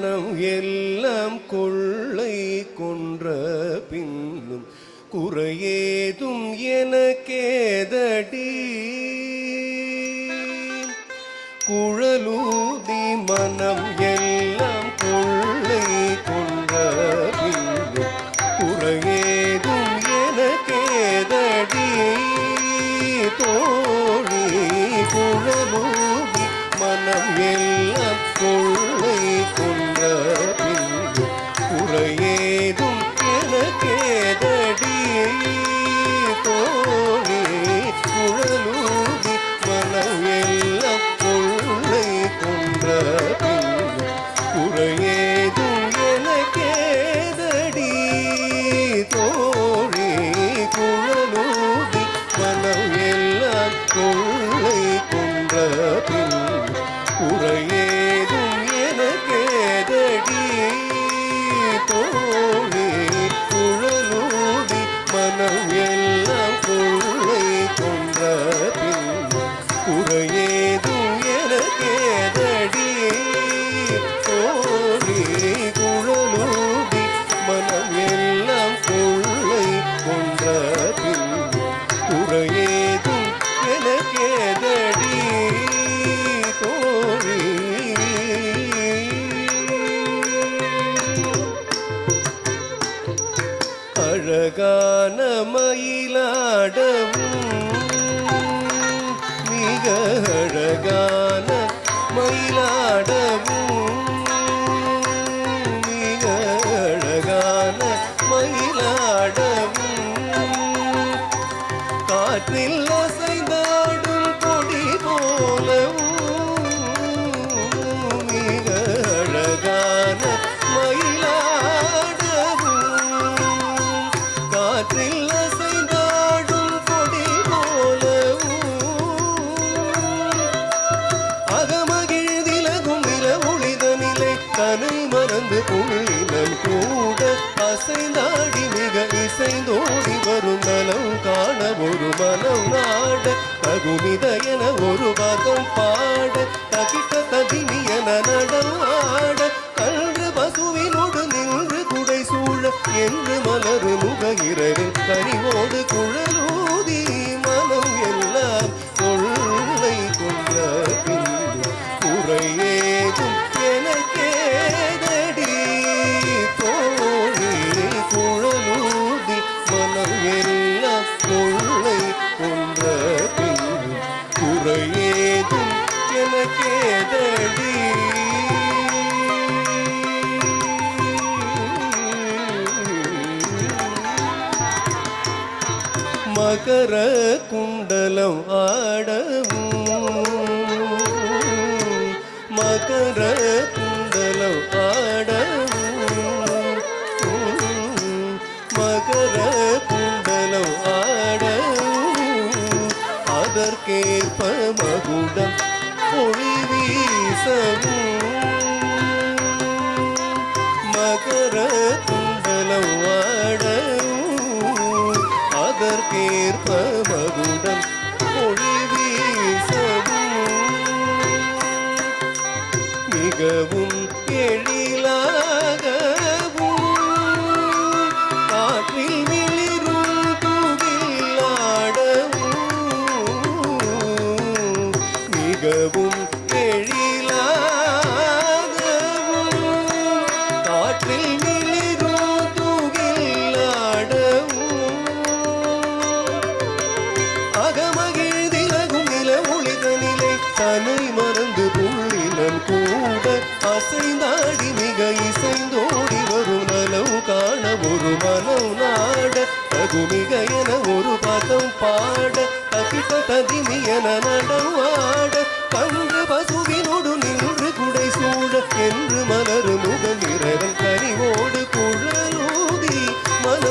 மனம் எல்லாம் கொள்ளை கொன்ற பின்னும் குறையேதும் எனக்கேதடி குழலூதி மனம் எல்லாம் கொள்ளை கொன்ற பின்னும் குறையேதும் எனக்கேதடி தோழி குழலூதி மனம் எல்லாம் கொள்ளை கொன்ற பின்னும் குறையேதும் எனக்கேதடி தோழி குழலூதி மனம் எல்லாம் கொள்ளை கொன்ற பின்னும் குறையேதும் எனக்கேதடி தோழி குழலூதி மனம் எல்லாம் கொள்ளை கொன்ற பின்னும் குறையேதும் எனக்கேதடி தோழி குழலூதி மனம் எல்லாம் கொள்ளை கொன்ற பின்னும் குறையேதும் எனக்கேதடி தோழி குழலூதி மனம் எல்லாம் கொள்ளை கொன்ற பின்னும் குறையேதும் எனக்கேதடி தோழி அழகான மயிலாடவும் மிக அழகான மயிலாடவும் மிக அழகான மயிலாடவும் காற்றில் அசைந்தாடும் கொடி போலவும் மிக அழகான மயிலாடவும் காற்றில் அசைந்தாடும் கொடி போலவும் அகமகிழ்திலகும் நில ஒளிதனிலை தனை மறந்து புள்ளினம் கூட அசைந்தாடி மிக இசைந்தோடி வரும் நலம் காண ஒரு மனம் நாட தகுமித என ஒரு பதம் பாட தகிட்ட ததினி என நடனம் ஆட கன்று பசுவினோடு நின்று குடை சூழ என்று மலரு முக இரவில் கனிவோடு குழலூதி மனம் எல்லாம் கொள்ளை கொண்ட பின்பு குறையேதும் எனக்கேதடி தோழி குழலூதி மனம் எல்லாம் கொள்ளை கொண்ட பின்பு குறையேதும் எனக்கேதடி மகர குண்டலம் ஆடவும் மகர குண்டலம் ஆடவும் மகர குண்டலம் ஆடவும் அதற்கேற்ப மகுடம் ஒளி வீசவும் மகர குண்டலம் ஆடவும் அதற்கேற்ப மகுடம் ஒளி வீசவும் மிகவும் எழிலாகவும் காற்றில் மிளிரும் துகிலாடவும் மிகவும் எழிலாகவும் காற்றில் மிளிரும் துகிலாடவும் அகமகிழ்திலகும் நில ஒளிதனிலை தனை மறந்து புள்ளினம் கூட அசைந்தாடி மிக இசைந்தோடி வரும் நலம் காண ஒரு மனம் நாட தகுமிக என ஒரு பதம் பாட தகிட்ட ததிமி என நடவாட கன்று பசுவினோடு நின்று குடை சூழ என்று மலரு முக இரவன் கனிவோடு குழலூதி மன